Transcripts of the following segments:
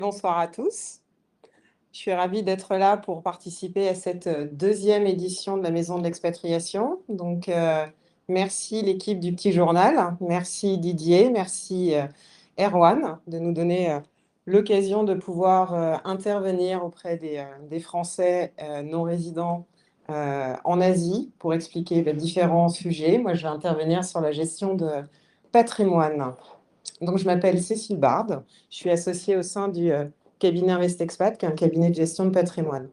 Bonsoir à tous. Je suis ravie d'être là pour participer à cette deuxième édition de la Maison de l'Expatriation. Donc, merci l'équipe du Petit Journal, merci Didier, merci Erwan de nous donner l'occasion de pouvoir intervenir auprès des Français non résidents en Asie pour expliquer différents sujets. Moi, je vais intervenir sur la gestion de patrimoine. Donc, je m'appelle Cécile Bard, je suis associée au sein du cabinet Investexpat, qui est un cabinet de gestion de patrimoine.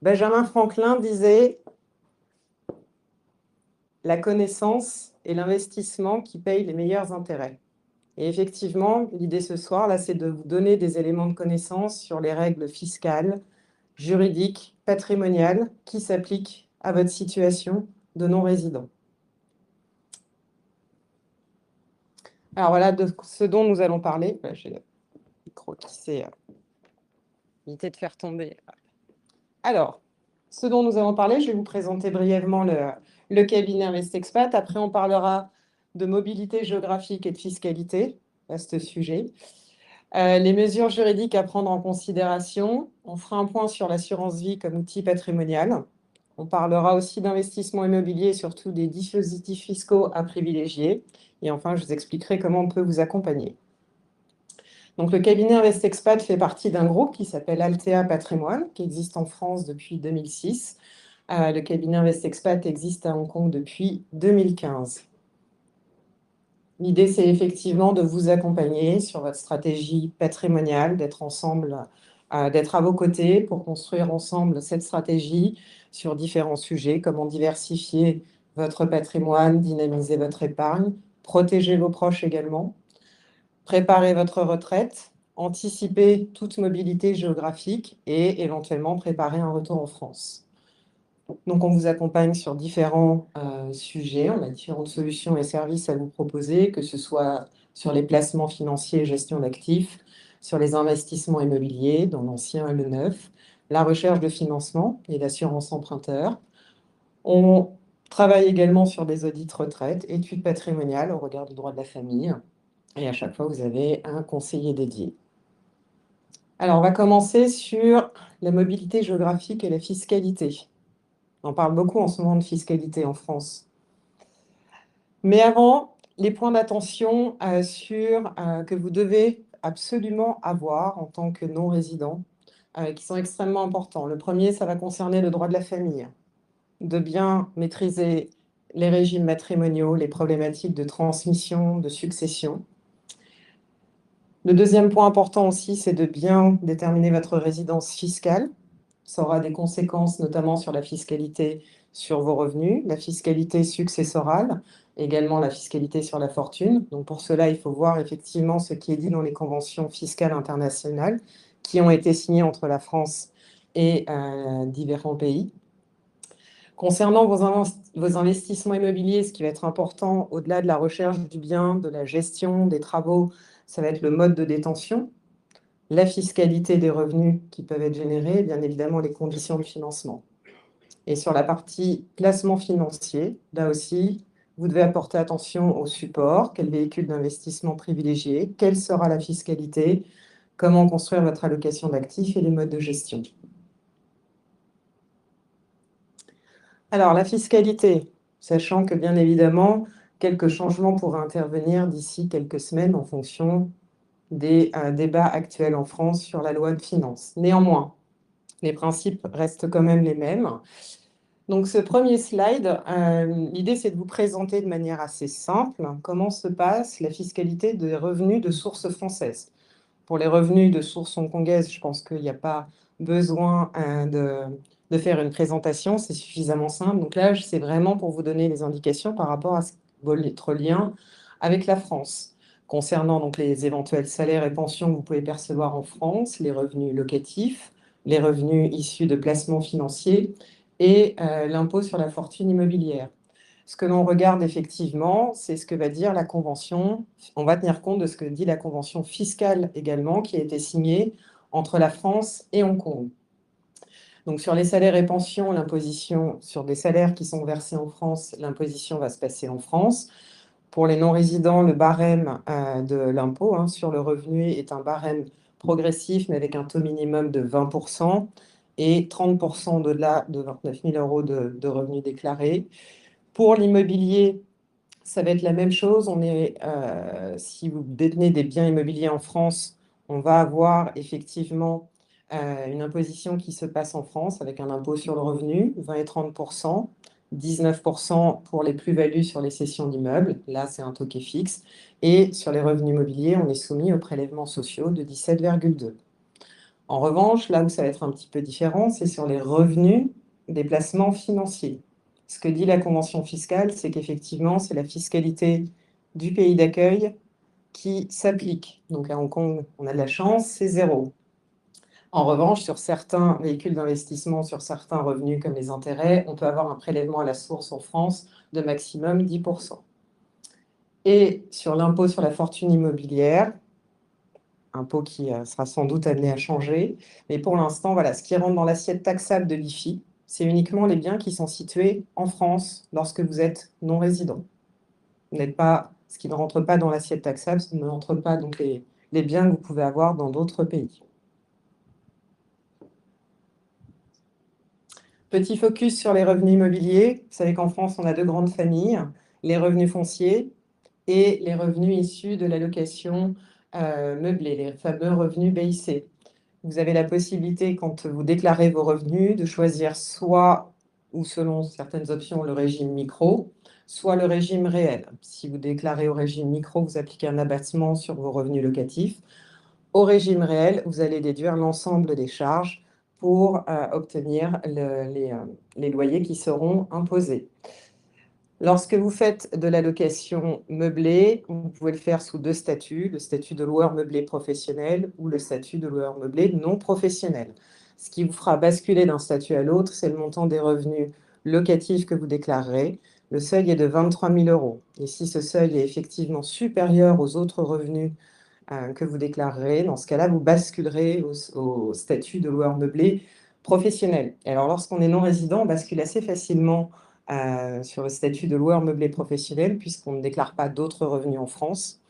Benjamin Franklin disait « La connaissance est l'investissement qui paye les meilleurs intérêts ». Et effectivement, l'idée ce soir, là, c'est de vous donner des éléments de connaissance sur les règles fiscales, juridiques, patrimoniales qui s'appliquent à votre situation de non-résident. Alors voilà de ce dont nous allons parler. J'ai le micro qui s'est évité de faire tomber. Alors, ce dont nous allons parler, je vais vous présenter brièvement le cabinet Investexpat. Après, on parlera de mobilité géographique et de fiscalité, vaste sujet. Les mesures juridiques à prendre en considération. On fera un point sur l'assurance vie comme outil patrimonial. On parlera aussi d'investissement immobilier et surtout des dispositifs fiscaux à privilégier. Et enfin, je vous expliquerai comment on peut vous accompagner. Donc, le cabinet Investexpat fait partie d'un groupe qui s'appelle Altea Patrimoine, qui existe en France depuis 2006. Le cabinet Investexpat existe à Hong Kong depuis 2015. L'idée, c'est effectivement de vous accompagner sur votre stratégie patrimoniale, d'être ensemble, d'être à vos côtés pour construire ensemble cette stratégie sur différents sujets, comment diversifier votre patrimoine, dynamiser votre épargne, protéger vos proches également, préparer votre retraite, anticiper toute mobilité géographique et éventuellement préparer un retour en France. Donc, on vous accompagne sur différents sujets. On a différentes solutions et services à vous proposer, que ce soit sur les placements financiers et gestion d'actifs, sur les investissements immobiliers, dans l'ancien et le neuf, la recherche de financement et d'assurance emprunteur. On travaille également sur des audits retraite, études patrimoniales au regard du droit de la famille. Et à chaque fois, vous avez un conseiller dédié. Alors, on va commencer sur la mobilité géographique et la fiscalité. On parle beaucoup en ce moment de fiscalité en France. Mais avant, les points d'attention que vous devez absolument avoir en tant que non-résident, qui sont extrêmement importants. Le premier, ça va concerner le droit de la famille, de bien maîtriser les régimes matrimoniaux, les problématiques de transmission, de succession. Le deuxième point important aussi, c'est de bien déterminer votre résidence fiscale. Ça aura des conséquences notamment sur la fiscalité sur vos revenus, la fiscalité successorale, également la fiscalité sur la fortune. Donc pour cela, il faut voir effectivement ce qui est dit dans les conventions fiscales internationales qui ont été signées entre la France et différents pays. Concernant vos investissements immobiliers, ce qui va être important au-delà de la recherche du bien, de la gestion des travaux, ça va être le mode de détention, la fiscalité des revenus qui peuvent être générés et bien évidemment les conditions de financement. Et sur la partie placement financier, là aussi, vous devez apporter attention au support, quel véhicule d'investissement privilégié, quelle sera la fiscalité, comment construire votre allocation d'actifs et les modes de gestion. Alors, la fiscalité, sachant que bien évidemment, quelques changements pourraient intervenir d'ici quelques semaines en fonction des débats actuels en France sur la loi de finances. Néanmoins, les principes restent quand même les mêmes. Donc, ce premier slide, l'idée, c'est de vous présenter de manière assez simple comment se passe la fiscalité des revenus de source française. Pour les revenus de source hongkongaise, je pense qu'il n'y a pas besoin de faire une présentation, c'est suffisamment simple. Donc là, c'est vraiment pour vous donner les indications par rapport à votre lien avec la France. Concernant donc les éventuels salaires et pensions que vous pouvez percevoir en France, les revenus locatifs, les revenus issus de placements financiers et l'impôt sur la fortune immobilière. Ce que l'on regarde effectivement, c'est ce que va dire la Convention. On va tenir compte de ce que dit la Convention fiscale également, qui a été signée entre la France et Hong Kong. Donc sur les salaires et pensions, l'imposition sur des salaires qui sont versés en France, l'imposition va se passer en France. Pour les non-résidents, le barème de l'impôt sur le revenu est un barème progressif, mais avec un taux minimum de 20% et 30% au-delà de 29 000 euros de revenus déclarés. Pour l'immobilier, ça va être la même chose. Si vous détenez des biens immobiliers en France, on va avoir effectivement une imposition qui se passe en France avec un impôt sur le revenu, 20 et 30%, 19% pour les plus-values sur les cessions d'immeubles. Là, c'est un taux qui est fixe. Et sur les revenus immobiliers, on est soumis aux prélèvements sociaux de 17,2. En revanche, là où ça va être un petit peu différent, c'est sur les revenus des placements financiers. Ce que dit la convention fiscale, c'est qu'effectivement, c'est la fiscalité du pays d'accueil qui s'applique. Donc à Hong Kong, on a de la chance, c'est 0. En revanche, sur certains véhicules d'investissement, sur certains revenus comme les intérêts, on peut avoir un prélèvement à la source en France de maximum 10%. Et sur l'impôt sur la fortune immobilière, impôt qui sera sans doute amené à changer. Mais pour l'instant, voilà, ce qui rentre dans l'assiette taxable de l'IFI, c'est uniquement les biens qui sont situés en France lorsque vous êtes non résident. Vous n'êtes pas, ce qui ne rentre pas dans l'assiette taxable, ce ne rentre pas donc les biens que vous pouvez avoir dans d'autres pays. Petit focus sur les revenus immobiliers. Vous savez qu'en France, on a deux grandes familles, les revenus fonciers et les revenus issus de la location meublée, les fameux revenus BIC. Vous avez la possibilité, quand vous déclarez vos revenus, de choisir soit, ou selon certaines options, le régime micro, soit le régime réel. Si vous déclarez au régime micro, vous appliquez un abattement sur vos revenus locatifs. Au régime réel, vous allez déduire l'ensemble des charges pour obtenir les loyers qui seront imposés. Lorsque vous faites de la location meublée, vous pouvez le faire sous deux statuts, le statut de loueur meublé professionnel ou le statut de loueur meublé non professionnel. Ce qui vous fera basculer d'un statut à l'autre, c'est le montant des revenus locatifs que vous déclarerez. Le seuil est de 23 000 euros. Et si ce seuil est effectivement supérieur aux autres revenus que vous déclarerez, dans ce cas-là, vous basculerez au statut de loueur meublé professionnel. Et alors, lorsqu'on est non-résident, on bascule assez facilement sur le statut de loueur meublé professionnel, puisqu'on ne déclare pas d'autres revenus en France.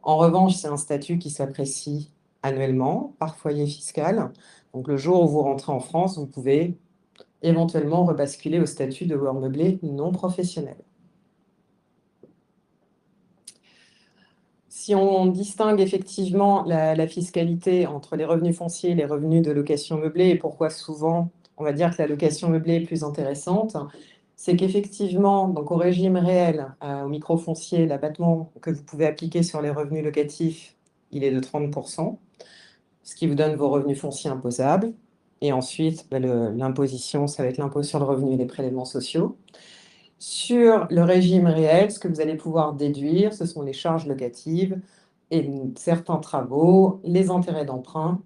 En revanche, c'est un statut qui s'apprécie annuellement par foyer fiscal. Donc, le jour où vous rentrez en France, vous pouvez éventuellement rebasculer au statut de loueur meublé non professionnel. Si on distingue effectivement la fiscalité entre les revenus fonciers et les revenus de location meublée, et pourquoi souvent on va dire que la location meublée est plus intéressante, c'est qu'effectivement, donc au régime réel, au microfoncier, l'abattement que vous pouvez appliquer sur les revenus locatifs, il est de 30%, ce qui vous donne vos revenus fonciers imposables. Et ensuite, l'imposition, ça va être l'impôt sur le revenu et les prélèvements sociaux. Sur le régime réel, ce que vous allez pouvoir déduire, ce sont les charges locatives et certains travaux, les intérêts d'emprunt,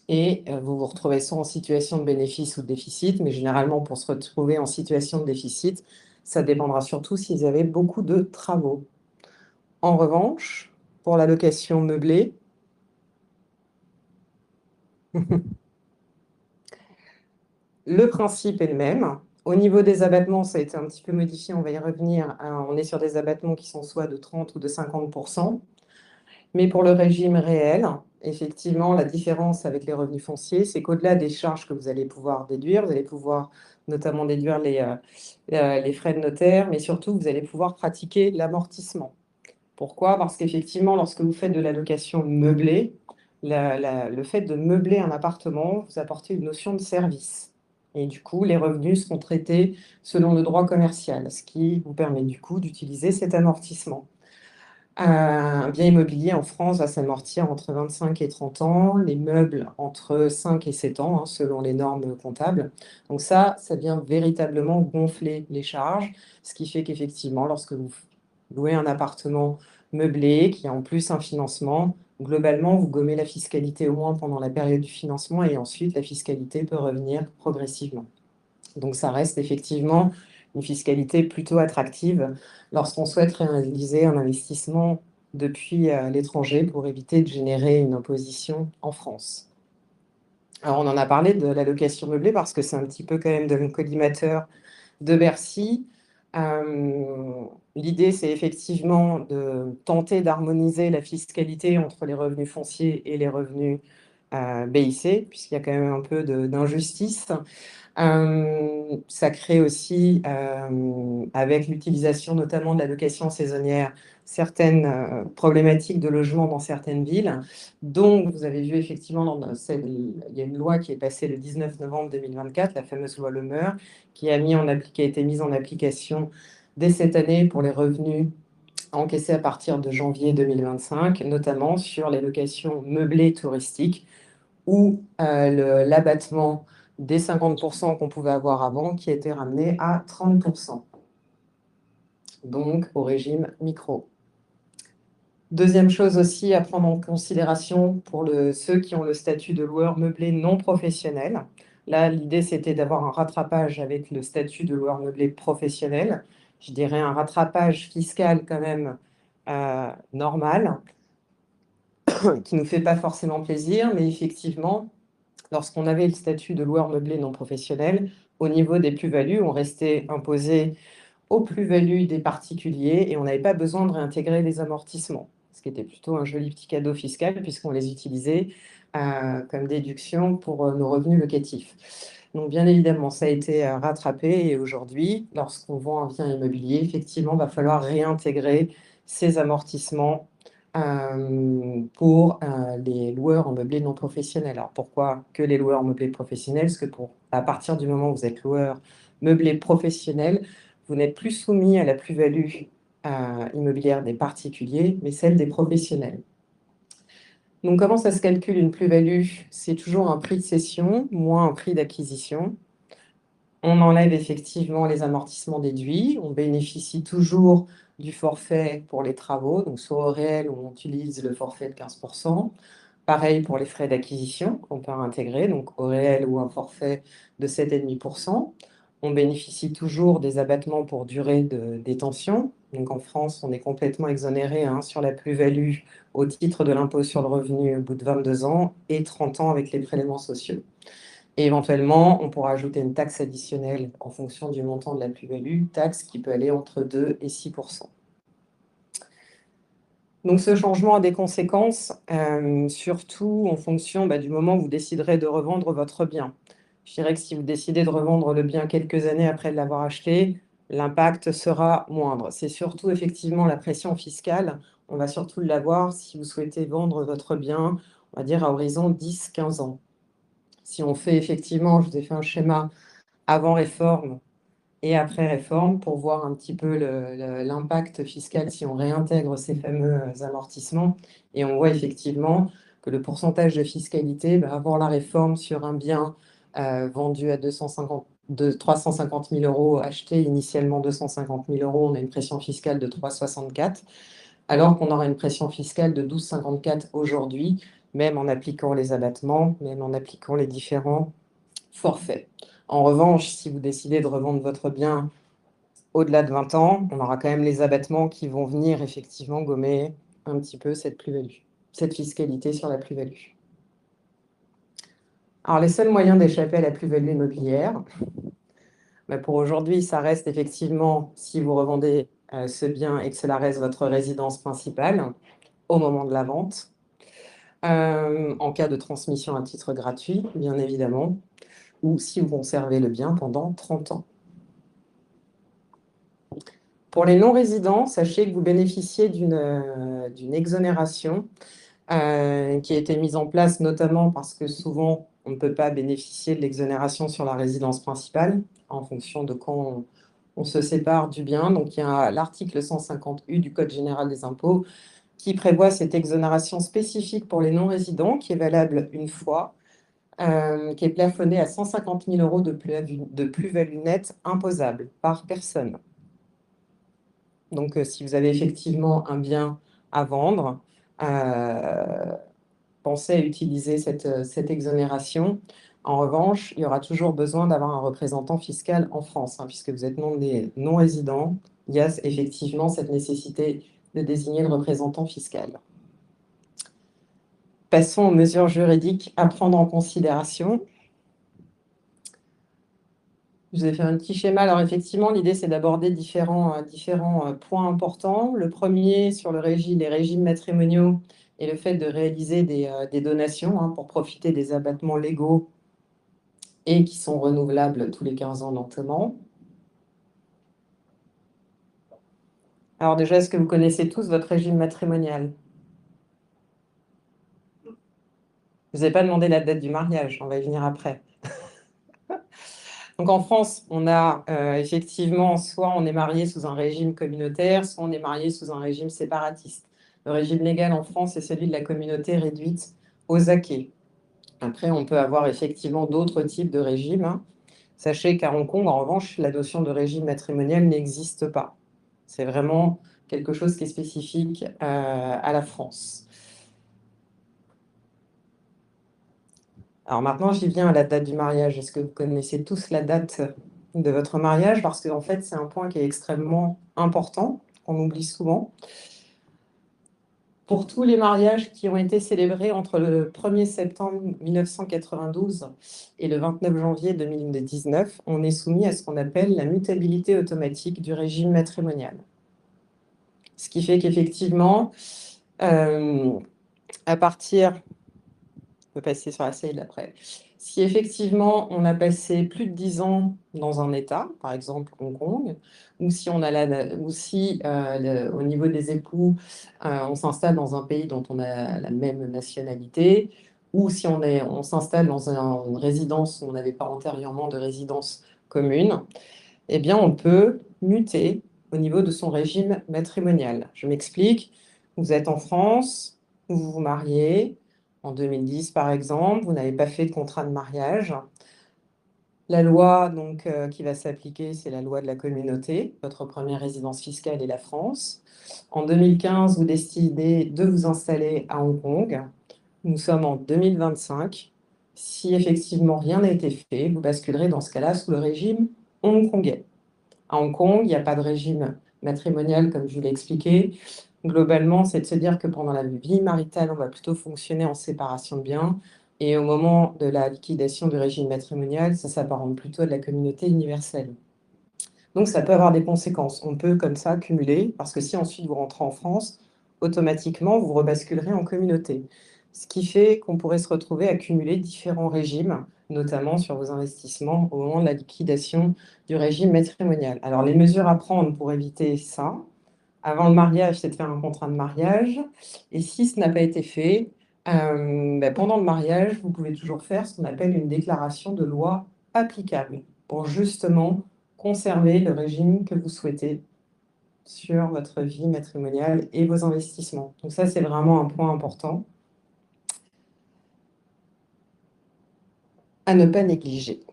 et vous vous retrouvez soit en situation de bénéfice ou de déficit, mais généralement pour se retrouver en situation de déficit, ça dépendra surtout si vous avez beaucoup de travaux. En revanche, pour la location meublée, le principe est le même. Au niveau des abattements, ça a été un petit peu modifié, on va y revenir. On est sur des abattements qui sont soit de 30 ou de 50%. Mais pour le régime réel, effectivement, la différence avec les revenus fonciers, c'est qu'au-delà des charges que vous allez pouvoir déduire, vous allez pouvoir notamment déduire les frais de notaire, mais surtout, vous allez pouvoir pratiquer l'amortissement. Pourquoi? Parce qu'effectivement, lorsque vous faites de la location meublée, le fait de meubler un appartement, vous apportez une notion de service. Et du coup, les revenus seront traités selon le droit commercial, ce qui vous permet du coup d'utiliser cet amortissement. Un bien immobilier en France va s'amortir entre 25 et 30 ans, les meubles entre 5 et 7 ans, selon les normes comptables. Donc ça vient véritablement gonfler les charges, ce qui fait qu'effectivement, lorsque vous louez un appartement meublé, qui a en plus un financement, globalement, vous gommez la fiscalité au moins pendant la période du financement et ensuite la fiscalité peut revenir progressivement. Donc ça reste effectivement une fiscalité plutôt attractive lorsqu'on souhaite réaliser un investissement depuis l'étranger pour éviter de générer une imposition en France. Alors on en a parlé de la location meublée parce que c'est un petit peu quand même de le collimateur de Bercy. L'idée, c'est effectivement de tenter d'harmoniser la fiscalité entre les revenus fonciers et les revenus BIC, puisqu'il y a quand même un peu d'injustice. Ça crée aussi, avec l'utilisation notamment de la location saisonnière, certaines problématiques de logement dans certaines villes. Donc, vous avez vu effectivement, il y a une loi qui est passée le 19 novembre 2024, la fameuse loi Le Meur, qui a été mise en application dès cette année pour les revenus encaissés à partir de janvier 2025, notamment sur les locations meublées touristiques, ou l'abattement des 50% qu'on pouvait avoir avant, qui a été ramené à 30%, donc au régime micro. Deuxième chose aussi à prendre en considération pour ceux qui ont le statut de loueur meublé non professionnel. Là, l'idée, c'était d'avoir un rattrapage avec le statut de loueur meublé professionnel. Je dirais un rattrapage fiscal quand même normal, qui ne nous fait pas forcément plaisir, mais effectivement, lorsqu'on avait le statut de loueur meublé non professionnel, au niveau des plus-values, on restait imposé aux plus-values des particuliers et on n'avait pas besoin de réintégrer les amortissements, ce qui était plutôt un joli petit cadeau fiscal puisqu'on les utilisait comme déduction pour nos revenus locatifs. Donc bien évidemment, ça a été rattrapé et aujourd'hui, lorsqu'on vend un bien immobilier, effectivement, il va falloir réintégrer ces amortissements pour les loueurs en meublé non professionnels. Alors pourquoi que les loueurs en meublé professionnels? Parce que à partir du moment où vous êtes loueur meublé professionnel, vous n'êtes plus soumis à la plus-value immobilière des particuliers, mais celle des professionnels. Donc comment ça se calcule une plus-value? C'est toujours un prix de cession moins un prix d'acquisition. On enlève effectivement les amortissements déduits. On bénéficie toujours du forfait pour les travaux, donc soit au réel où on utilise le forfait de 15%. Pareil pour les frais d'acquisition qu'on peut intégrer, donc au réel ou un forfait de 7,5%. On bénéficie toujours des abattements pour durée de détention. Donc en France, on est complètement exonéré sur la plus-value au titre de l'impôt sur le revenu au bout de 22 ans et 30 ans avec les prélèvements sociaux. Et éventuellement, on pourra ajouter une taxe additionnelle en fonction du montant de la plus-value, taxe qui peut aller entre 2 et 6%. Donc ce changement a des conséquences, surtout en fonction du moment où vous déciderez de revendre votre bien. Je dirais que si vous décidez de revendre le bien quelques années après l'avoir acheté, l'impact sera moindre. C'est surtout effectivement la pression fiscale. On va surtout l'avoir si vous souhaitez vendre votre bien, on va dire à horizon 10-15 ans. Si on fait effectivement, je vous ai fait un schéma avant réforme et après réforme pour voir un petit peu l'impact fiscal si on réintègre ces fameux amortissements. Et on voit effectivement que le pourcentage de fiscalité, avant la réforme sur un bien vendu à 350 000 euros, acheté initialement 250 000 euros, on a une pression fiscale de 3,64, alors qu'on aura une pression fiscale de 12,54 aujourd'hui, même en appliquant les abattements, même en appliquant les différents forfaits. En revanche, si vous décidez de revendre votre bien au-delà de 20 ans, on aura quand même les abattements qui vont venir effectivement gommer un petit peu cette plus-value, cette fiscalité sur la plus-value. Alors, les seuls moyens d'échapper à la plus-value immobilière, pour aujourd'hui, ça reste effectivement, si vous revendez ce bien et que cela reste votre résidence principale au moment de la vente, en cas de transmission à titre gratuit, bien évidemment, ou si vous conservez le bien pendant 30 ans. Pour les non-résidents, sachez que vous bénéficiez d'une exonération qui a été mise en place notamment parce que souvent, on ne peut pas bénéficier de l'exonération sur la résidence principale en fonction de quand on se sépare du bien. Donc, il y a l'article 150U du Code général des impôts qui prévoit cette exonération spécifique pour les non-résidents qui est valable une fois, qui est plafonnée à 150 000 euros de plus-value nette imposable par personne. Donc, si vous avez effectivement un bien à vendre, pensez à utiliser cette exonération. En revanche, il y aura toujours besoin d'avoir un représentant fiscal en France, puisque vous êtes non-résident. Il y a effectivement cette nécessité de désigner le représentant fiscal. Passons aux mesures juridiques à prendre en considération. Je vous ai fait un petit schéma. Alors effectivement, l'idée, c'est d'aborder différents points importants. Le premier, sur les régimes matrimoniaux et le fait de réaliser des donations hein, pour profiter des abattements légaux et qui sont renouvelables tous les 15 ans notamment. Alors déjà, est-ce que vous connaissez tous votre régime matrimonial? Je vous ai pas demandé la date du mariage, on va y venir après. Donc en France, on a effectivement, soit on est marié sous un régime communautaire, soit on est marié sous un régime séparatiste. Le régime légal en France est celui de la communauté réduite aux acquis. Après, on peut avoir effectivement d'autres types de régimes, hein. Sachez qu'à Hong Kong, en revanche, la notion de régime matrimonial n'existe pas. C'est vraiment quelque chose qui est spécifique à la France. Alors maintenant, j'y viens à la date du mariage. Est-ce que vous connaissez tous la date de votre mariage? Parce qu'en fait, c'est un point qui est extrêmement important, qu'on oublie souvent. Pour tous les mariages qui ont été célébrés entre le 1er septembre 1992 et le 29 janvier 2019, on est soumis à ce qu'on appelle la mutabilité automatique du régime matrimonial. Ce qui fait qu'effectivement, à partir peut passer sur la slide après. Si effectivement on a passé plus de 10 ans dans un État, par exemple Hong Kong, ou si on a ou si au niveau des époux, on s'installe dans un pays dont on a la même nationalité, ou si on s'installe dans une résidence où on n'avait pas antérieurement de résidence commune, eh bien on peut muter au niveau de son régime matrimonial. Je m'explique, vous êtes en France, vous vous mariez, en 2010 par exemple, vous n'avez pas fait de contrat de mariage. La loi donc, qui va s'appliquer, c'est la loi de la communauté. Votre première résidence fiscale est la France. En 2015, vous décidez de vous installer à Hong Kong. Nous sommes en 2025. Si effectivement rien n'a été fait, vous basculerez dans ce cas-là sous le régime hongkongais. À Hong Kong, il n'y a pas de régime matrimonial, comme je vous l'ai expliqué. Globalement, c'est de se dire que pendant la vie maritale, on va plutôt fonctionner en séparation de biens. Et au moment de la liquidation du régime matrimonial, ça s'apparente plutôt à de la communauté universelle. Donc, ça peut avoir des conséquences. On peut comme ça cumuler, parce que si ensuite vous rentrez en France, automatiquement, vous rebasculerez en communauté. Ce qui fait qu'on pourrait se retrouver à cumuler différents régimes, notamment sur vos investissements au moment de la liquidation du régime matrimonial. Alors, les mesures à prendre pour éviter ça, avant le mariage, c'est de faire un contrat de mariage. Et si ce n'a pas été fait, pendant le mariage, vous pouvez toujours faire ce qu'on appelle une déclaration de loi applicable pour justement conserver le régime que vous souhaitez sur votre vie matrimoniale et vos investissements. Donc ça, c'est vraiment un point important à ne pas négliger.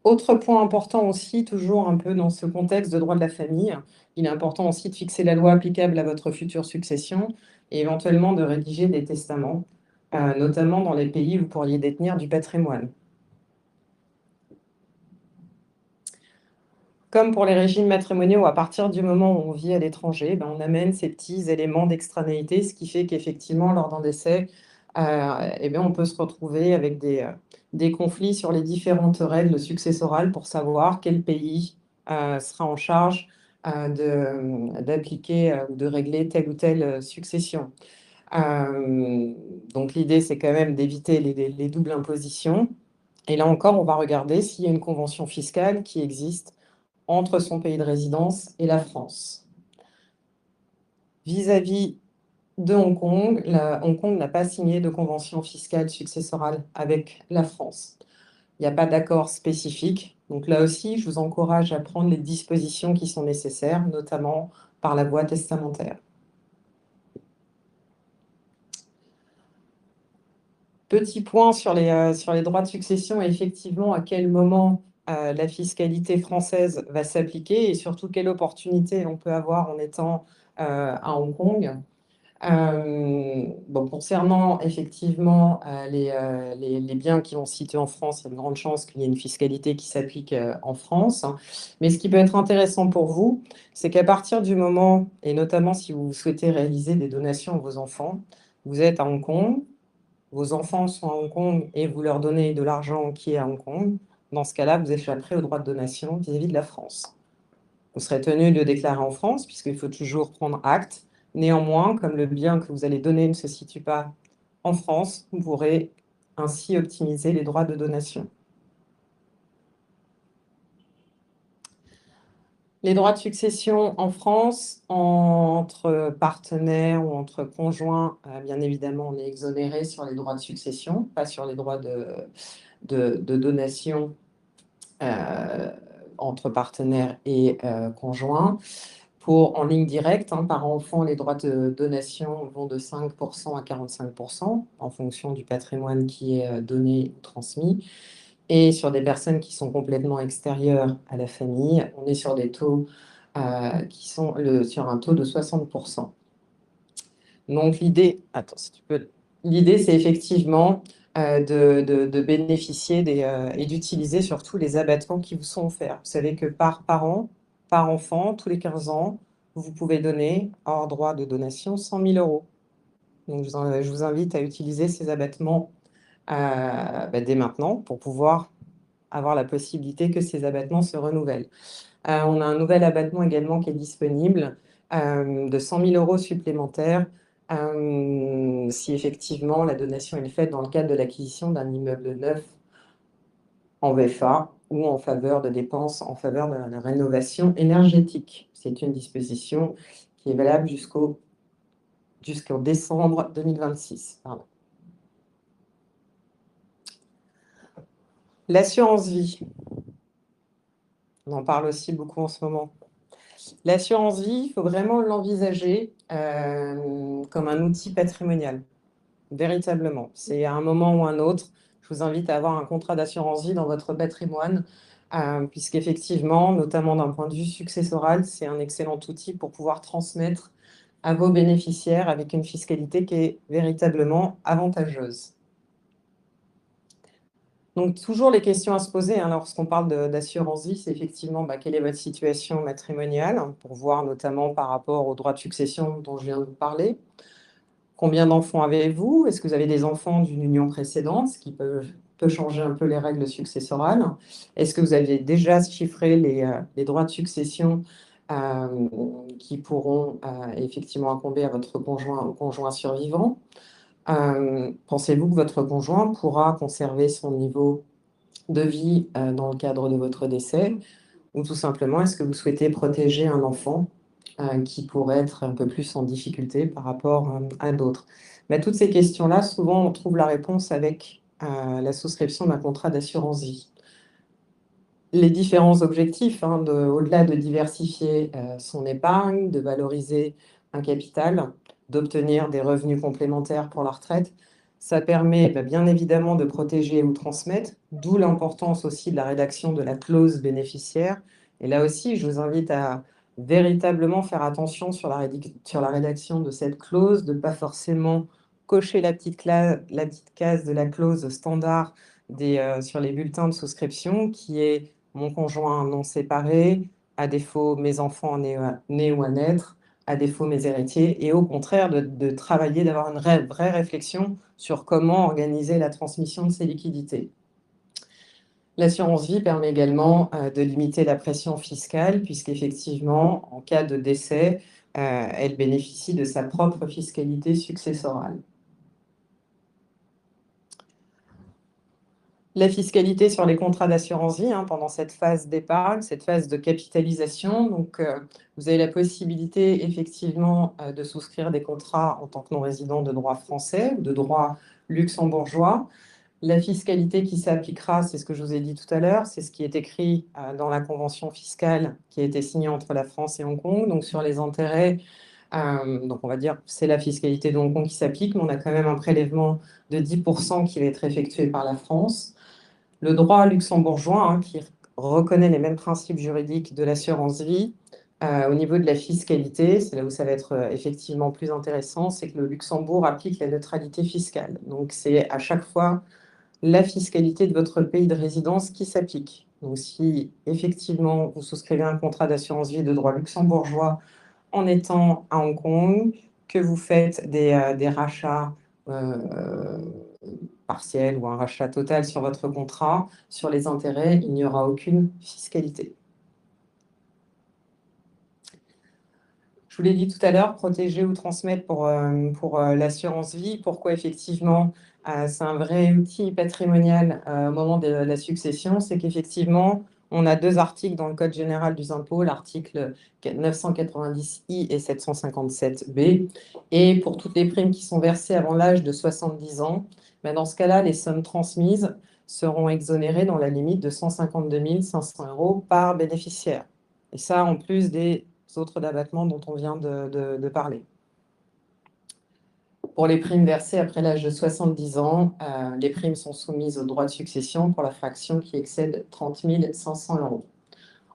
Autre point important aussi, toujours un peu dans ce contexte de droit de la famille, il est important aussi de fixer la loi applicable à votre future succession et éventuellement de rédiger des testaments, notamment dans les pays où vous pourriez détenir du patrimoine. Comme pour les régimes matrimoniaux, à partir du moment où on vit à l'étranger, on amène ces petits éléments d'extranéité, ce qui fait qu'effectivement, lors d'un décès, on peut se retrouver avec des conflits sur les différentes règles successorales pour savoir quel pays sera en charge d'appliquer ou de régler telle ou telle succession. Donc l'idée, c'est quand même d'éviter les doubles impositions. Et là encore, on va regarder s'il y a une convention fiscale qui existe entre son pays de résidence et la France. Vis-à-vis de Hong Kong, Hong Kong n'a pas signé de convention fiscale successorale avec la France. Il n'y a pas d'accord spécifique. Donc là aussi, je vous encourage à prendre les dispositions qui sont nécessaires, notamment par la voie testamentaire. Petit point sur les droits de succession, effectivement, à quel moment la fiscalité française va s'appliquer et surtout quelle opportunité on peut avoir en étant à Hong Kong. Concernant effectivement les biens qui vont se situer en France, il y a de grandes chances qu'il y ait une fiscalité qui s'applique en France. Mais ce qui peut être intéressant pour vous, c'est qu'à partir du moment, et notamment si vous souhaitez réaliser des donations à vos enfants, vous êtes à Hong Kong, vos enfants sont à Hong Kong et vous leur donnez de l'argent qui est à Hong Kong, Dans ce cas-là, vous échapperez au droit de donation vis-à-vis de la France. Vous serez tenu de le déclarer en France, puisqu'il faut toujours prendre acte. Néanmoins, comme le bien que vous allez donner ne se situe pas en France, vous pourrez ainsi optimiser les droits de donation. Les droits de succession en France, entre partenaires ou entre conjoints, bien évidemment, on est exonéré sur les droits de succession, pas sur les droits de donation entre partenaires et conjoints. En ligne directe, par enfant, les droits de donation vont de 5% à 45% en fonction du patrimoine qui est donné ou transmis. Et sur des personnes qui sont complètement extérieures à la famille, on est sur des taux qui sont sur un taux de 60%. Donc l'idée, l'idée c'est effectivement de bénéficier et d'utiliser surtout les abattements qui vous sont offerts. Vous savez que par parent, par enfant, tous les 15 ans, vous pouvez donner, hors droit de donation, 100 000 euros. Donc je vous invite à utiliser ces abattements dès maintenant pour pouvoir avoir la possibilité que ces abattements se renouvellent. On a un nouvel abattement également qui est disponible de 100 000 euros supplémentaires si effectivement la donation est faite dans le cadre de l'acquisition d'un immeuble neuf en VFA ou en faveur de dépenses en faveur de la rénovation énergétique. C'est une disposition qui est valable jusqu'au décembre 2026. Pardon. L'assurance vie, on en parle aussi beaucoup en ce moment. L'assurance vie, il faut vraiment l'envisager comme un outil patrimonial, véritablement. C'est à un moment ou un autre, je vous invite à avoir un contrat d'assurance vie dans votre patrimoine, puisqu'effectivement, notamment d'un point de vue successoral, c'est un excellent outil pour pouvoir transmettre à vos bénéficiaires avec une fiscalité qui est véritablement avantageuse. Donc, toujours les questions à se poser lorsqu'on parle d'assurance vie, c'est effectivement quelle est votre situation matrimoniale, pour voir notamment par rapport aux droits de succession dont je viens de vous parler. Combien d'enfants avez-vous? Est-ce que vous avez des enfants d'une union précédente, ce qui peut changer un peu les règles successorales? Est-ce que vous avez déjà chiffré les droits de succession qui pourront effectivement incomber à votre conjoint survivant? Pensez-vous que votre conjoint pourra conserver son niveau de vie dans le cadre de votre décès? Ou tout simplement, est-ce que vous souhaitez protéger un enfant qui pourrait être un peu plus en difficulté par rapport à d'autres? Toutes ces questions-là, souvent, on trouve la réponse avec la souscription d'un contrat d'assurance vie. Les différents objectifs, au-delà de diversifier son épargne, de valoriser un capital, d'obtenir des revenus complémentaires pour la retraite, ça permet bien évidemment de protéger ou transmettre, d'où l'importance aussi de la rédaction de la clause bénéficiaire. Et là aussi, je vous invite à véritablement faire attention sur la rédaction de cette clause, de ne pas forcément cocher la petite case de la clause standard sur les bulletins de souscription qui est mon conjoint non séparé, à défaut mes enfants nés ou à naître, à défaut mes héritiers, et au contraire de travailler, d'avoir une vraie réflexion sur comment organiser la transmission de ces liquidités. L'assurance vie permet également de limiter la pression fiscale, puisqu'effectivement, en cas de décès, elle bénéficie de sa propre fiscalité successorale. La fiscalité sur les contrats d'assurance vie pendant cette phase d'épargne, cette phase de capitalisation. Donc, vous avez la possibilité effectivement de souscrire des contrats en tant que non-résident de droit français ou de droit luxembourgeois. La fiscalité qui s'appliquera, c'est ce que je vous ai dit tout à l'heure, c'est ce qui est écrit dans la convention fiscale qui a été signée entre la France et Hong Kong. Donc, sur les intérêts, donc on va dire c'est la fiscalité de Hong Kong qui s'applique, mais on a quand même un prélèvement de 10% qui va être effectué par la France. Le droit luxembourgeois, qui reconnaît les mêmes principes juridiques de l'assurance vie, au niveau de la fiscalité, c'est là où ça va être effectivement plus intéressant, c'est que le Luxembourg applique la neutralité fiscale. Donc c'est à chaque fois la fiscalité de votre pays de résidence qui s'applique. Donc si effectivement vous souscrivez un contrat d'assurance vie de droit luxembourgeois en étant à Hong Kong, que vous faites des rachats partiel ou un rachat total sur votre contrat, sur les intérêts, il n'y aura aucune fiscalité. Je vous l'ai dit tout à l'heure, protéger ou transmettre pour l'assurance vie. Pourquoi effectivement c'est un vrai outil patrimonial au moment de la succession, c'est qu'effectivement, on a deux articles dans le Code général des impôts, l'article 990I et 757B. Et pour toutes les primes qui sont versées avant l'âge de 70 ans, ben dans ce cas-là, les sommes transmises seront exonérées dans la limite de 152 500 € par bénéficiaire. Et ça, en plus des autres d'abattement dont on vient de parler. Pour les primes versées après l'âge de 70 ans, les primes sont soumises au droit de succession pour la fraction qui excède 30 500 €.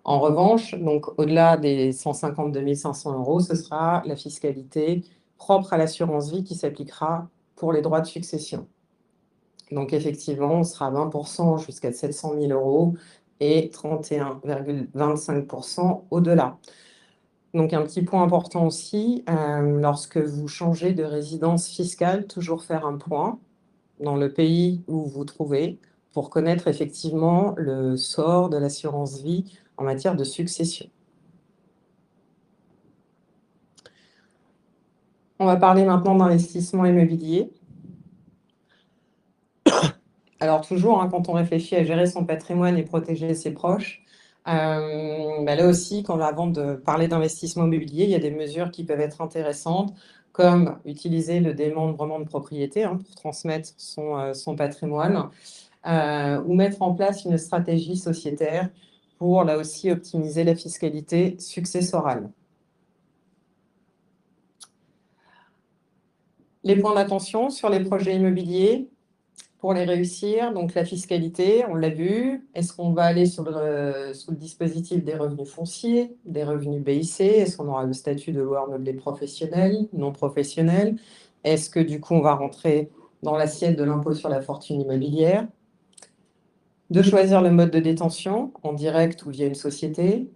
En revanche, donc au-delà des 152 500 €, ce sera la fiscalité propre à l'assurance vie qui s'appliquera pour les droits de succession. Donc effectivement, on sera à 20% jusqu'à 700 000 € et 31,25% au-delà. Donc un petit point important aussi, lorsque vous changez de résidence fiscale, toujours faire un point dans le pays où vous vous trouvez pour connaître effectivement le sort de l'assurance vie en matière de succession. On va parler maintenant d'investissement immobilier. Alors toujours, quand on réfléchit à gérer son patrimoine et protéger ses proches, là aussi, avant de parler d'investissement immobilier, il y a des mesures qui peuvent être intéressantes, comme utiliser le démembrement de propriété pour transmettre son patrimoine, ou mettre en place une stratégie sociétaire pour, là aussi, optimiser la fiscalité successorale. Les points d'attention sur les projets immobiliers pour les réussir, donc la fiscalité, on l'a vu. Est-ce qu'on va aller sous le dispositif des revenus fonciers, des revenus BIC? Est-ce qu'on aura le statut de loueur meublé professionnel, non professionnel? Est-ce que du coup on va rentrer dans l'assiette de l'impôt sur la fortune immobilière? De choisir le mode de détention, en direct ou via une société.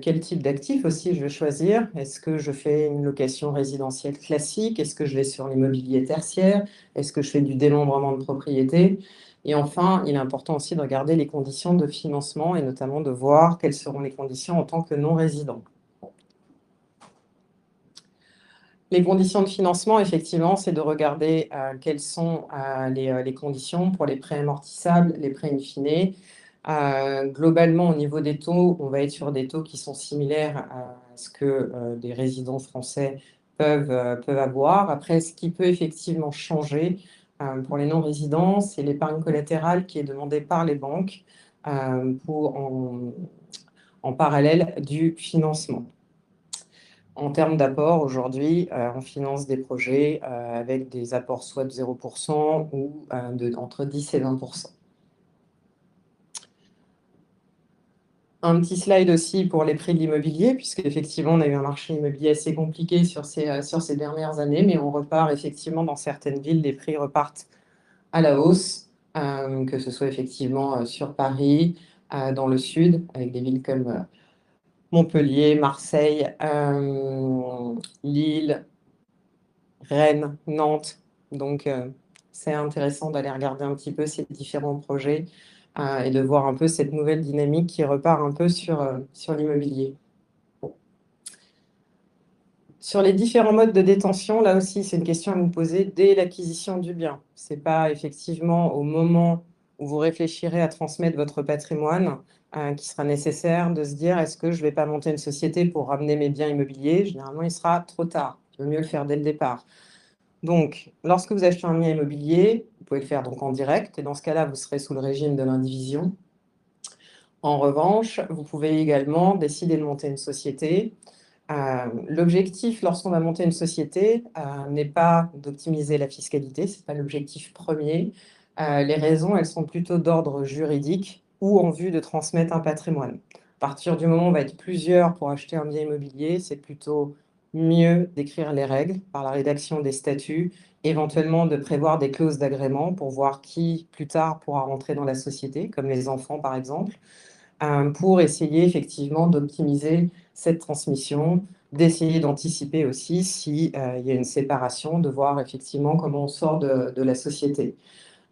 Quel type d'actif aussi je vais choisir? Est-ce que je fais une location résidentielle classique? Est-ce que je vais sur l'immobilier tertiaire? Est-ce que je fais du démembrement de propriété? Et enfin, il est important aussi de regarder les conditions de financement et notamment de voir quelles seront les conditions en tant que non-résident. Les conditions de financement, effectivement, c'est de regarder quelles sont les conditions pour les prêts amortissables, les prêts in fine. Globalement, au niveau des taux, on va être sur des taux qui sont similaires à ce que des résidents français peuvent avoir. Après, ce qui peut effectivement changer pour les non-résidents, c'est l'épargne collatérale qui est demandée par les banques en parallèle du financement. En termes d'apport, aujourd'hui, on finance des projets avec des apports soit de 0% ou entre 10 et 20%. Un petit slide aussi pour les prix de l'immobilier, puisqu'effectivement, on a eu un marché immobilier assez compliqué sur ces dernières années, mais on repart effectivement dans certaines villes, les prix repartent à la hausse, que ce soit effectivement sur Paris, dans le sud, avec des villes comme Montpellier, Marseille, Lille, Rennes, Nantes. Donc, c'est intéressant d'aller regarder un petit peu ces différents projets et de voir un peu cette nouvelle dynamique qui repart un peu sur l'immobilier. Sur les différents modes de détention, là aussi, c'est une question à vous poser dès l'acquisition du bien. Ce n'est pas effectivement au moment où vous réfléchirez à transmettre votre patrimoine qui sera nécessaire de se dire est-ce que je ne vais pas monter une société pour ramener mes biens immobiliers? Généralement, il sera trop tard. Il vaut mieux le faire dès le départ. Donc, lorsque vous achetez un bien immobilier, vous pouvez le faire donc en direct, et dans ce cas-là, vous serez sous le régime de l'indivision. En revanche, vous pouvez également décider de monter une société. L'objectif, lorsqu'on va monter une société, n'est pas d'optimiser la fiscalité, ce n'est pas l'objectif premier. Les raisons, elles sont plutôt d'ordre juridique ou en vue de transmettre un patrimoine. À partir du moment où on va être plusieurs pour acheter un bien immobilier, c'est plutôt mieux d'écrire les règles par la rédaction des statuts, éventuellement de prévoir des clauses d'agrément pour voir qui, plus tard, pourra rentrer dans la société, comme les enfants par exemple, pour essayer effectivement d'optimiser cette transmission, d'essayer d'anticiper aussi s'il y a une séparation, de voir effectivement comment on sort de la société.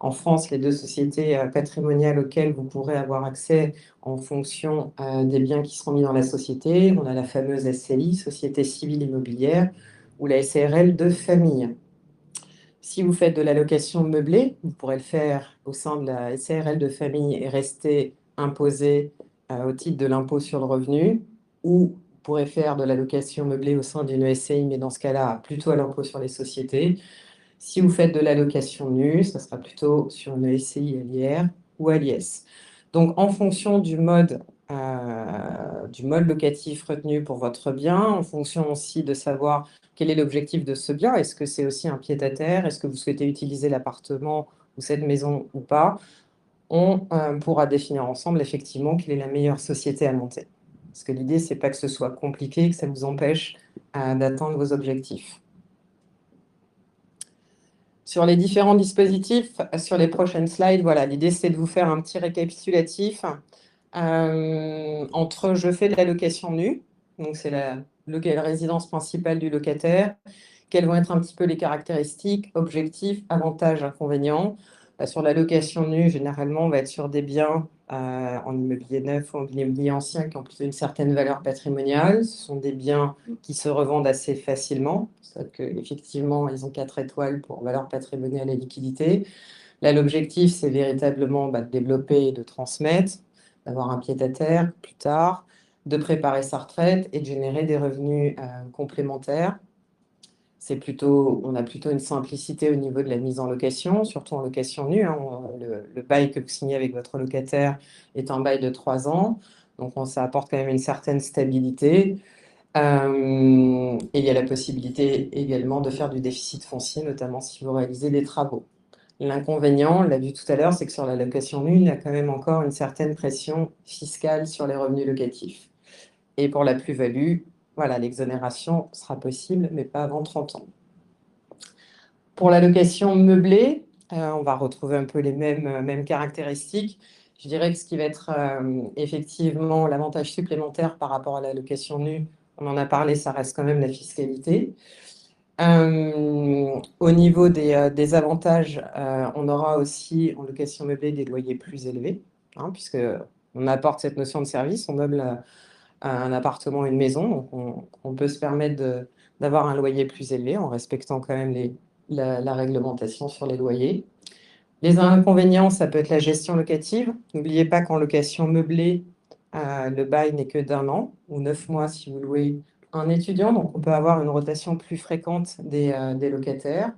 en France les deux sociétés patrimoniales auxquelles vous pourrez avoir accès en fonction des biens qui seront mis dans la société. On a la fameuse SCI, Société Civile Immobilière, ou la SARL de famille. Si vous faites de la location meublée, vous pourrez le faire au sein de la SARL de famille et rester imposé au titre de l'impôt sur le revenu, ou vous pourrez faire de la location meublée au sein d'une SCI, mais dans ce cas-là, plutôt à l'impôt sur les sociétés. Si vous faites de la location nue, ça sera plutôt sur une SCI à l'IR ou à l'IS. Donc, en fonction du mode locatif retenu pour votre bien, en fonction aussi de savoir quel est l'objectif de ce bien, est-ce que c'est aussi un pied-à-terre, est-ce que vous souhaitez utiliser l'appartement ou cette maison ou pas, on pourra définir ensemble effectivement quelle est la meilleure société à monter. Parce que l'idée, c'est pas que ce soit compliqué, que ça vous empêche d'atteindre vos objectifs. Sur les différents dispositifs, sur les prochaines slides, voilà, l'idée c'est de vous faire un petit récapitulatif entre je fais de la location nue, donc c'est la résidence principale du locataire, quelles vont être un petit peu les caractéristiques, objectifs, avantages, inconvénients. Sur la location nue, généralement, on va être sur des biens en immobilier neuf ou en immobilier ancien qui ont plutôt une certaine valeur patrimoniale. Ce sont des biens qui se revendent assez facilement, c'est-à-dire qu'effectivement, ils ont 4 étoiles pour valeur patrimoniale et liquidité. Là, l'objectif, c'est véritablement de développer et de transmettre, d'avoir un pied-à-terre plus tard, de préparer sa retraite et de générer des revenus complémentaires. On a plutôt une simplicité au niveau de la mise en location, surtout en location nue, hein. Le bail que vous signez avec votre locataire est un bail de 3 ans, donc ça apporte quand même une certaine stabilité. Et il y a la possibilité également de faire du déficit foncier, notamment si vous réalisez des travaux. L'inconvénient, on l'a vu tout à l'heure, c'est que sur la location nue, il y a quand même encore une certaine pression fiscale sur les revenus locatifs. Et pour la plus-value, voilà, l'exonération sera possible, mais pas avant 30 ans. Pour la location meublée, on va retrouver un peu les mêmes caractéristiques. Je dirais que ce qui va être effectivement l'avantage supplémentaire par rapport à la location nue, on en a parlé, ça reste quand même la fiscalité. Au niveau des avantages, on aura aussi en location meublée des loyers plus élevés, hein, puisque on apporte cette notion de service, on meuble un appartement, une maison, donc on peut se permettre d'avoir un loyer plus élevé en respectant quand même la réglementation sur les loyers. Les inconvénients, ça peut être la gestion locative. N'oubliez pas qu'en location meublée, le bail n'est que d'1 an ou 9 mois si vous louez un étudiant, donc on peut avoir une rotation plus fréquente des locataires.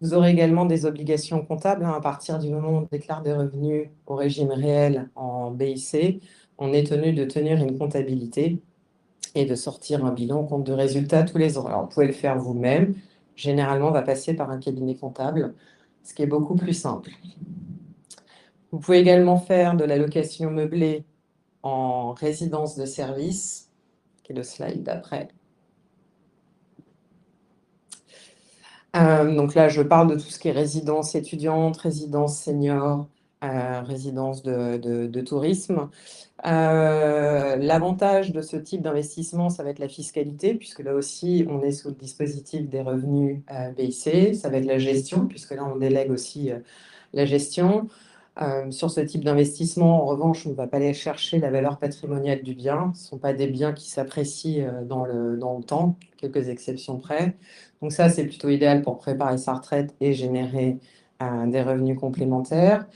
Vous aurez également des obligations comptables, hein, à partir du moment où on déclare des revenus au régime réel en BIC, on est tenu de tenir une comptabilité et de sortir un bilan compte de résultats tous les ans. Alors, vous pouvez le faire vous-même. Généralement, on va passer par un cabinet comptable, ce qui est beaucoup plus simple. Vous pouvez également faire de la location meublée en résidence de service, qui est le slide d'après. Donc là, je parle de tout ce qui est résidence étudiante, résidence senior, résidence de tourisme. L'avantage de ce type d'investissement, ça va être la fiscalité, puisque là aussi, on est sous le dispositif des revenus BIC. Ça va être la gestion, puisque là, on délègue aussi la gestion. Sur ce type d'investissement, en revanche, on ne va pas aller chercher la valeur patrimoniale du bien. Ce ne sont pas des biens qui s'apprécient dans le temps, quelques exceptions près. Donc ça, c'est plutôt idéal pour préparer sa retraite et générer des revenus complémentaires.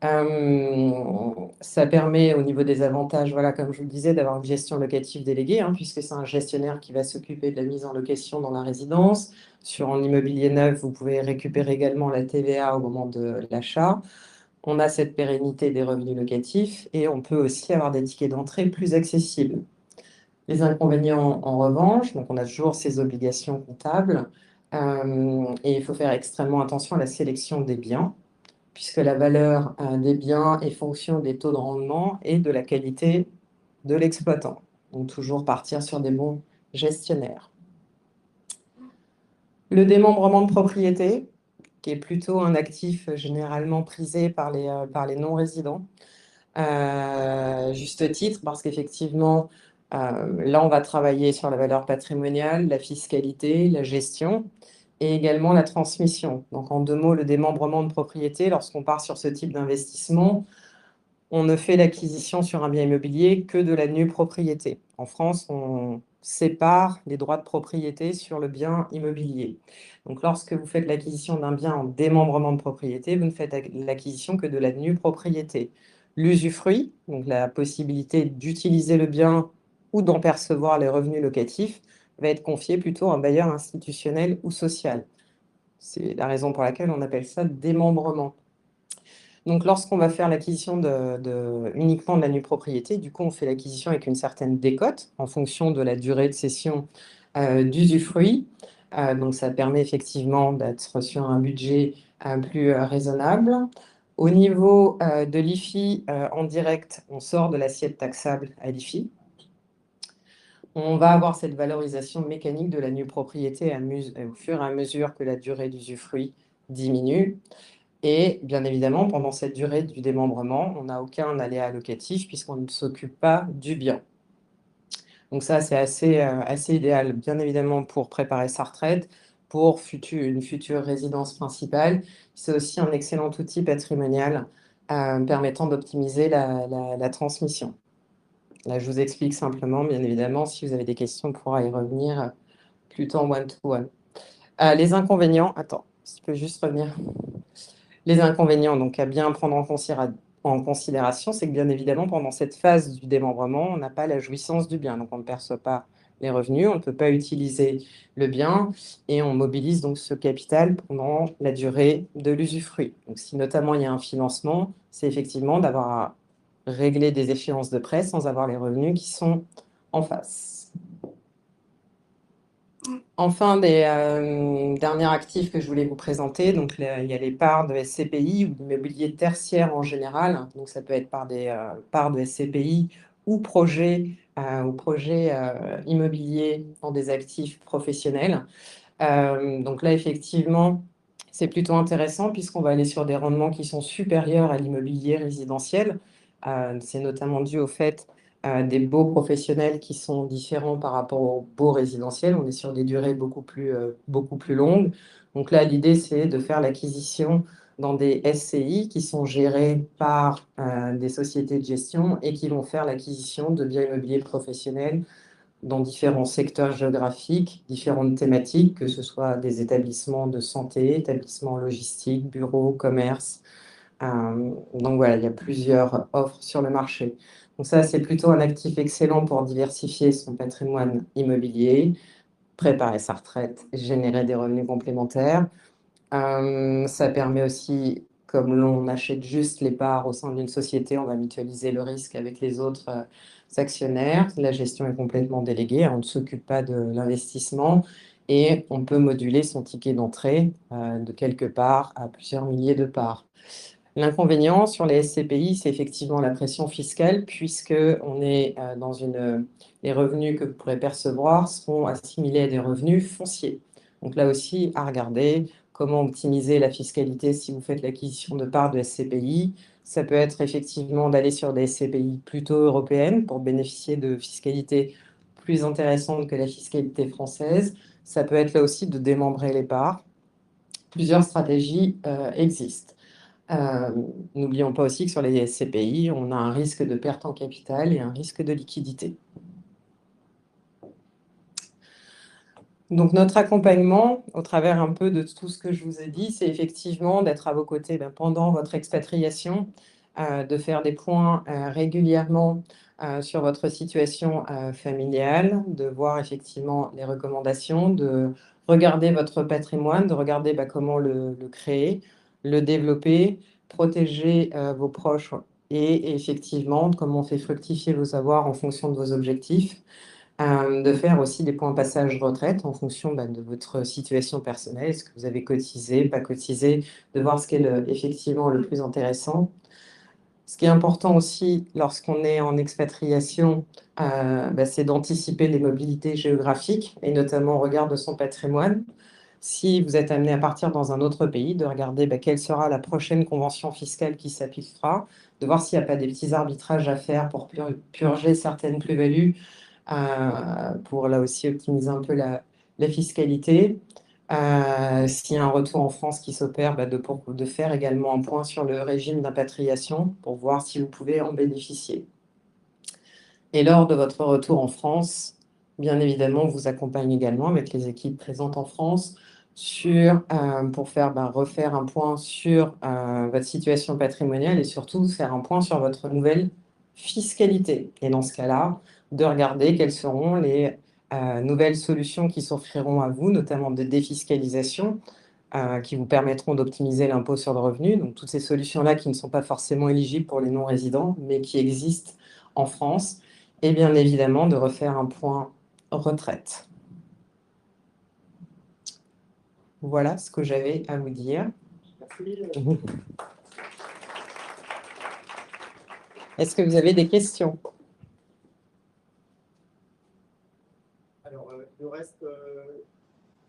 Ça permet au niveau des avantages, voilà, comme je vous le disais, d'avoir une gestion locative déléguée, hein, puisque c'est un gestionnaire qui va s'occuper de la mise en location dans la résidence. Sur un immobilier neuf, vous pouvez récupérer également la TVA au moment de l'achat. On a cette pérennité des revenus locatifs et on peut aussi avoir des tickets d'entrée plus accessibles. Les inconvénients, en revanche, donc on a toujours ces obligations comptables et il faut faire extrêmement attention à la sélection des biens, puisque la valeur des biens est fonction des taux de rendement et de la qualité de l'exploitant. Donc toujours partir sur des bons gestionnaires. Le démembrement de propriété, qui est plutôt un actif généralement prisé par les non-résidents. Juste titre, parce qu'effectivement, là, on va travailler sur la valeur patrimoniale, la fiscalité, la gestion. et également la transmission. Donc, en 2 mots, le démembrement de propriété, lorsqu'on part sur ce type d'investissement, on ne fait l'acquisition sur un bien immobilier que de la nue propriété. En France, on sépare les droits de propriété sur le bien immobilier. Donc, lorsque vous faites l'acquisition d'un bien en démembrement de propriété, vous ne faites l'acquisition que de la nue propriété. L'usufruit, donc la possibilité d'utiliser le bien ou d'en percevoir les revenus locatifs, va être confié plutôt à un bailleur institutionnel ou social. C'est la raison pour laquelle on appelle ça démembrement. Donc, lorsqu'on va faire l'acquisition uniquement de la nue propriété, du coup, on fait l'acquisition avec une certaine décote en fonction de la durée de cession d'usufruit. Donc, ça permet effectivement d'être sur un budget plus raisonnable. Au niveau de l'IFI en direct, on sort de l'assiette taxable à l'IFI. On va avoir cette valorisation mécanique de la nue propriété au fur et à mesure que la durée d'usufruit diminue. Et bien évidemment, pendant cette durée du démembrement, on n'a aucun aléa locatif puisqu'on ne s'occupe pas du bien. Donc ça, c'est assez idéal, bien évidemment, pour préparer sa retraite, pour une future résidence principale. C'est aussi un excellent outil patrimonial permettant d'optimiser la transmission. Là, je vous explique simplement, bien évidemment, si vous avez des questions, on pourra y revenir plutôt en one-to-one. Les inconvénients, attends, si tu peux juste revenir. Les inconvénients, donc à bien prendre en considération, c'est que bien évidemment, pendant cette phase du démembrement, on n'a pas la jouissance du bien. Donc on ne perçoit pas les revenus, on ne peut pas utiliser le bien et on mobilise donc ce capital pendant la durée de l'usufruit. Donc si notamment il y a un financement, c'est effectivement d'avoir à régler des échéances de prêt sans avoir les revenus qui sont en face. Enfin, des derniers actifs que je voulais vous présenter, donc il y a les parts de SCPI ou d'immobilier tertiaire en général. Donc ça peut être par des parts de SCPI ou projets immobiliers dans des actifs professionnels. Donc là, effectivement, c'est plutôt intéressant puisqu'on va aller sur des rendements qui sont supérieurs à l'immobilier résidentiel. C'est notamment dû au fait des baux professionnels qui sont différents par rapport aux baux résidentiels. On est sur des durées beaucoup plus longues. Donc là, l'idée, c'est de faire l'acquisition dans des SCI qui sont gérés par des sociétés de gestion et qui vont faire l'acquisition de biens immobiliers professionnels dans différents secteurs géographiques, différentes thématiques, que ce soit des établissements de santé, établissements logistiques, bureaux, commerces. Donc voilà, il y a plusieurs offres sur le marché. Donc ça, c'est plutôt un actif excellent pour diversifier son patrimoine immobilier, préparer sa retraite, générer des revenus complémentaires. Ça permet aussi, comme l'on achète juste les parts au sein d'une société, on va mutualiser le risque avec les autres actionnaires. La gestion est complètement déléguée, on ne s'occupe pas de l'investissement et on peut moduler son ticket d'entrée de quelques parts à plusieurs milliers de parts. L'inconvénient sur les SCPI, c'est effectivement la pression fiscale, puisque les revenus que vous pourrez percevoir seront assimilés à des revenus fonciers. Donc là aussi, à regarder comment optimiser la fiscalité si vous faites l'acquisition de parts de SCPI. Ça peut être effectivement d'aller sur des SCPI plutôt européennes pour bénéficier de fiscalité plus intéressante que la fiscalité française. Ça peut être là aussi de démembrer les parts. Plusieurs stratégies existent. N'oublions pas aussi que sur les SCPI, on a un risque de perte en capital et un risque de liquidité. Donc notre accompagnement, au travers un peu de tout ce que je vous ai dit, c'est effectivement d'être à vos côtés pendant votre expatriation, de faire des points régulièrement sur votre situation familiale, de voir effectivement les recommandations, de regarder votre patrimoine, de regarder comment le créer, le développer, protéger vos proches et effectivement comment on fait fructifier vos avoirs en fonction de vos objectifs. De faire aussi des points passage retraite en fonction de votre situation personnelle. Est-ce que vous avez cotisé, pas cotisé, de voir ce qui est effectivement le plus intéressant. Ce qui est important aussi lorsqu'on est en expatriation, c'est d'anticiper les mobilités géographiques et notamment au regard de son patrimoine. Si vous êtes amené à partir dans un autre pays, de regarder quelle sera la prochaine convention fiscale qui s'appliquera, de voir s'il n'y a pas des petits arbitrages à faire pour purger certaines plus-values, pour là aussi optimiser un peu la fiscalité. S'il y a un retour en France qui s'opère, de faire également un point sur le régime d'impatriation pour voir si vous pouvez en bénéficier. Et lors de votre retour en France, bien évidemment, on vous accompagne également avec les équipes présentes en France pour refaire un point sur votre situation patrimoniale et surtout faire un point sur votre nouvelle fiscalité. Et dans ce cas-là, de regarder quelles seront les nouvelles solutions qui s'offriront à vous, notamment de défiscalisation, qui vous permettront d'optimiser l'impôt sur le revenu. Donc, toutes ces solutions-là qui ne sont pas forcément éligibles pour les non-résidents, mais qui existent en France. Et bien évidemment, de refaire un point retraite. Voilà ce que j'avais à vous dire. Merci. Est-ce que vous avez des questions? Alors, il nous reste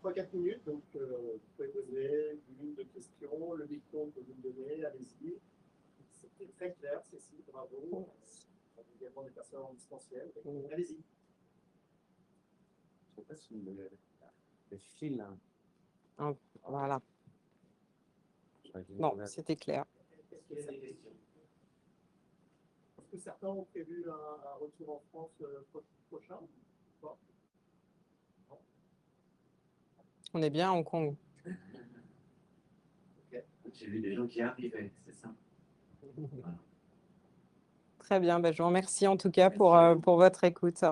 3-4 minutes, donc vous pouvez poser une, deux questions. Le micro que vous me donnez, allez-y. C'était très clair, Cécile, bravo. On a également des personnes en distanciel. Allez-y. Je ne sais pas si le fil. Voilà. Non, c'était clair. Est-ce qu'il y a des questions? Est-ce que certains ont prévu un retour en France prochain? Bon. On est bien à Hong Kong. Okay. J'ai vu des gens qui arrivaient, c'est ça. Très bien, je vous remercie en tout cas pour votre écoute.